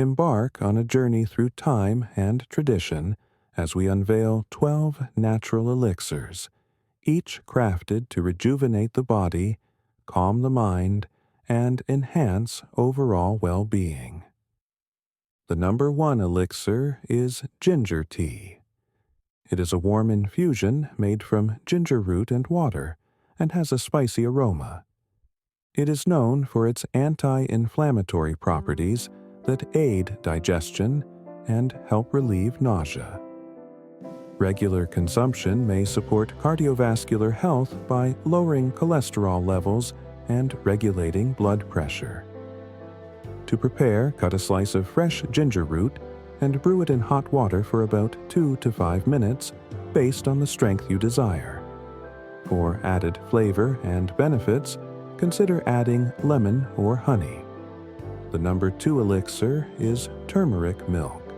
Embark on a journey through time and tradition as we unveil 12 natural elixirs, each crafted to rejuvenate the body, calm the mind, and enhance overall well-being. The number 1 elixir is ginger tea. It is a warm infusion made from ginger root and water and has a spicy aroma. It is known for its anti-inflammatory properties that aid digestion and help relieve nausea. Regular consumption may support cardiovascular health by lowering cholesterol levels and regulating blood pressure. To prepare, cut a slice of fresh ginger root and brew it in hot water for about 2 to 5 minutes based on the strength you desire. For added flavor and benefits, consider adding lemon or honey. The number 2 elixir is turmeric milk.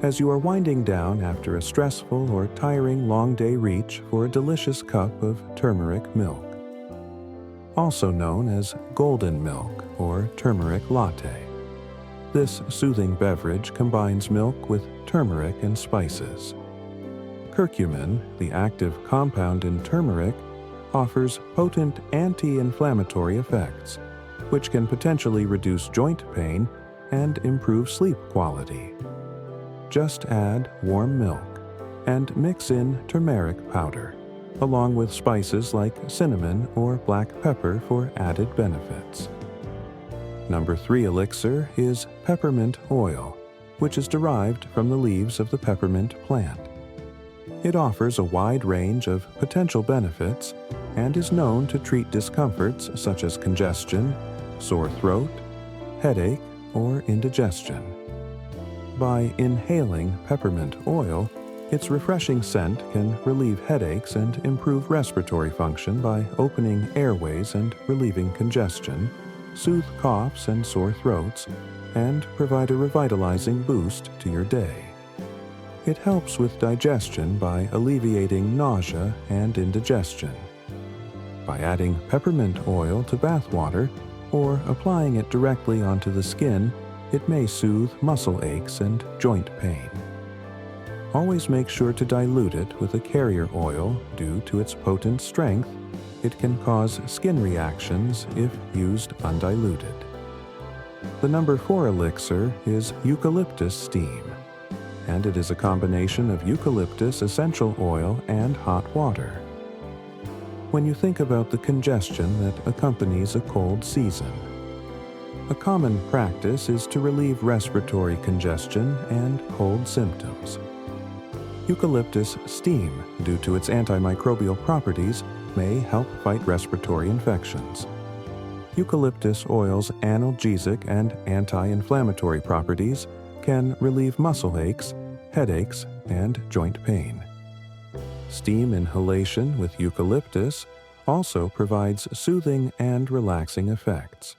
As you are winding down after a stressful or tiring long day, reach for a delicious cup of turmeric milk. Also known as golden milk or turmeric latte. This soothing beverage combines milk with turmeric and spices. Curcumin, the active compound in turmeric, offers potent anti-inflammatory effects, which can potentially reduce joint pain and improve sleep quality. Just add warm milk and mix in turmeric powder, along with spices like cinnamon or black pepper for added benefits. Number 3 elixir is peppermint oil, which is derived from the leaves of the peppermint plant. It offers a wide range of potential benefits and is known to treat discomforts such as congestion, sore throat, headache, or indigestion. By inhaling peppermint oil, its refreshing scent can relieve headaches and improve respiratory function by opening airways and relieving congestion, soothe coughs and sore throats, and provide a revitalizing boost to your day. It helps with digestion by alleviating nausea and indigestion. By adding peppermint oil to bath water or applying it directly onto the skin, it may soothe muscle aches and joint pain. Always make sure to dilute it with a carrier oil. Due to its potent strength, it can cause skin reactions if used undiluted. The number 4 elixir is eucalyptus steam, and it is a combination of eucalyptus essential oil and hot water. When you think about the congestion that accompanies a cold season, a common practice is to relieve respiratory congestion and cold symptoms. Eucalyptus steam, due to its antimicrobial properties, may help fight respiratory infections. Eucalyptus oil's analgesic and anti-inflammatory properties can relieve muscle aches, headaches, and joint pain. Steam inhalation with eucalyptus also provides soothing and relaxing effects.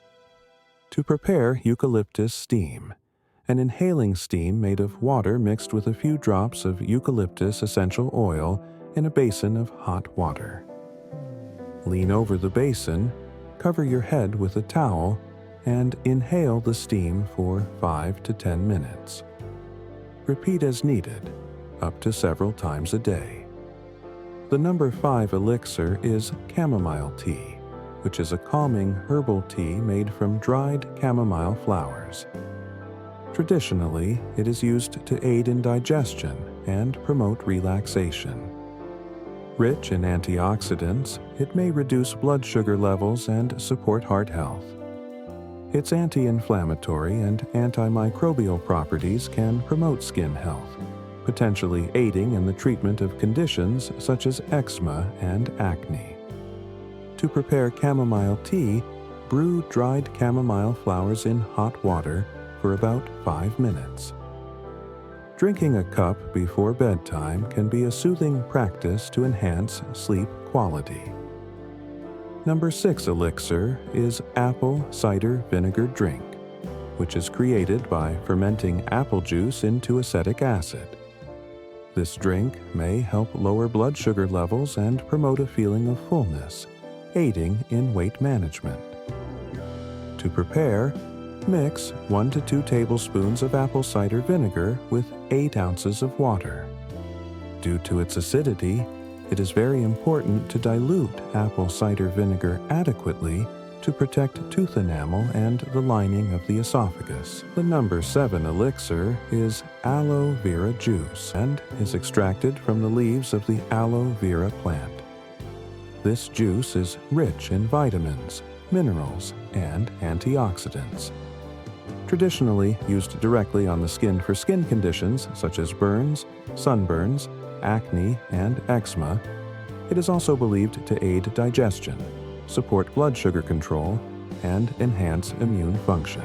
To prepare eucalyptus steam, an inhaling steam made of water mixed with a few drops of eucalyptus essential oil in a basin of hot water. Lean over the basin, cover your head with a towel, and inhale the steam for 5 to 10 minutes. Repeat as needed, up to several times a day. The number 5 elixir is chamomile tea, which is a calming herbal tea made from dried chamomile flowers. Traditionally, it is used to aid in digestion and promote relaxation. Rich in antioxidants, it may reduce blood sugar levels and support heart health. Its anti-inflammatory and antimicrobial properties can promote skin health, potentially aiding in the treatment of conditions such as eczema and acne. To prepare chamomile tea, brew dried chamomile flowers in hot water for about 5 minutes. Drinking a cup before bedtime can be a soothing practice to enhance sleep quality. Number 6 elixir is apple cider vinegar drink, which is created by fermenting apple juice into acetic acid. This drink may help lower blood sugar levels and promote a feeling of fullness, aiding in weight management. To prepare, Mix 1 to 2 tablespoons of apple cider vinegar with 8 ounces of water. Due to its acidity, it is very important to dilute apple cider vinegar adequately to protect tooth enamel and the lining of the esophagus. The number 7 elixir is aloe vera juice and is extracted from the leaves of the aloe vera plant. This juice is rich in vitamins, minerals, and antioxidants. Traditionally used directly on the skin for skin conditions such as burns, sunburns, acne, and eczema, it is also believed to aid digestion, support blood sugar control, and enhance immune function.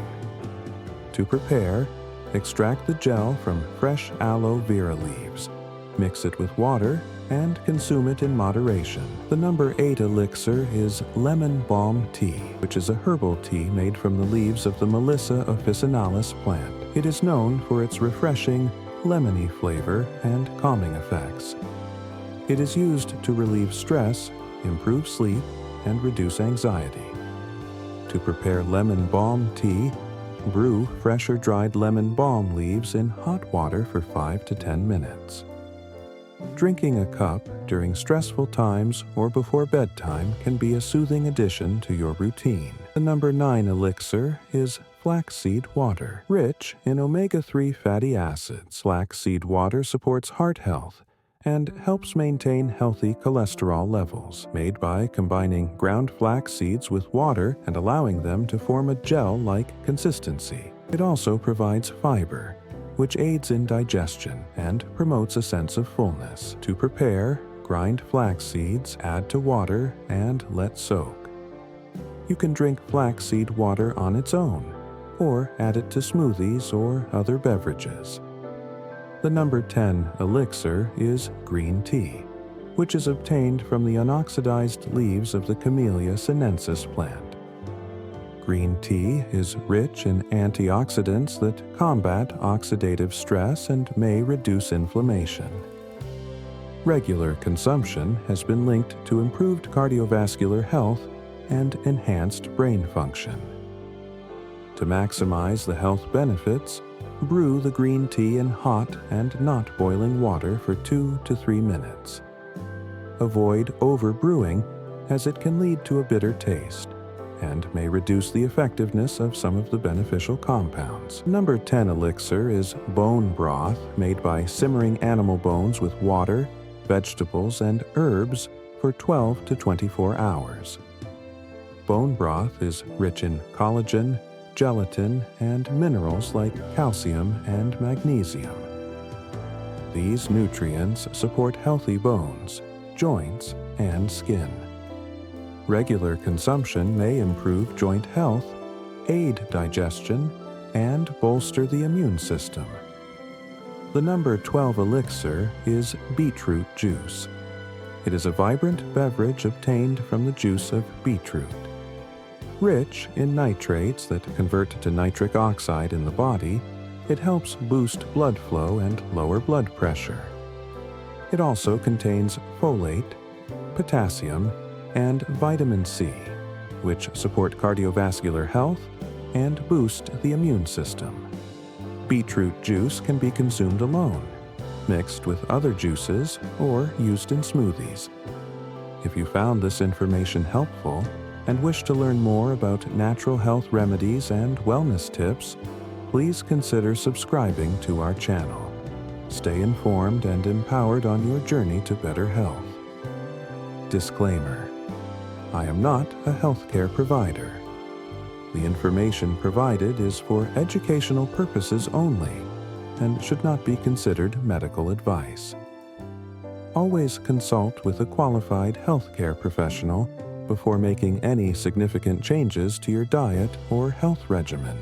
To prepare, extract the gel from fresh aloe vera leaves, mix it with water, and consume it in moderation. The number 8 elixir is lemon balm tea, which is a herbal tea made from the leaves of the Melissa officinalis plant. It is known for its refreshing, lemony flavor and calming effects. It is used to relieve stress, improve sleep, and reduce anxiety. To prepare lemon balm tea, brew fresh or dried lemon balm leaves in hot water for 5 to 10 minutes. Drinking a cup during stressful times or before bedtime can be a soothing addition to your routine. The number 9 elixir is flaxseed water. Rich in omega-3 fatty acids, flaxseed water supports heart health and helps maintain healthy cholesterol levels, made by combining ground flax seeds with water and allowing them to form a gel-like consistency. It also provides fiber, which aids in digestion and promotes a sense of fullness. To prepare, grind flax seeds, add to water, and let soak. You can drink flaxseed water on its own, or add it to smoothies or other beverages. The number 10 elixir is green tea, which is obtained from the unoxidized leaves of the Camellia sinensis plant. Green tea is rich in antioxidants that combat oxidative stress and may reduce inflammation. Regular consumption has been linked to improved cardiovascular health and enhanced brain function. To maximize the health benefits, brew the green tea in hot and not boiling water for 2 to 3 minutes. Avoid overbrewing, as it can lead to a bitter taste and may reduce the effectiveness of some of the beneficial compounds. Number 10 elixir is bone broth, made by simmering animal bones with water, vegetables, and herbs for 12 to 24 hours. Bone broth is rich in collagen, gelatin, and minerals like calcium and magnesium. These nutrients support healthy bones, joints, and skin. Regular consumption may improve joint health, aid digestion, and bolster the immune system. The number 12 elixir is beetroot juice. It is a vibrant beverage obtained from the juice of beetroot. Rich in nitrates that convert to nitric oxide in the body, it helps boost blood flow and lower blood pressure. It also contains folate, potassium, and vitamin C, which support cardiovascular health and boost the immune system. Beetroot juice can be consumed alone, mixed with other juices, or used in smoothies. If you found this information helpful and wish to learn more about natural health remedies and wellness tips, please consider subscribing to our channel. Stay informed and empowered on your journey to better health. Disclaimer: I am not a healthcare provider. The information provided is for educational purposes only and should not be considered medical advice. Always consult with a qualified healthcare professional before making any significant changes to your diet or health regimen.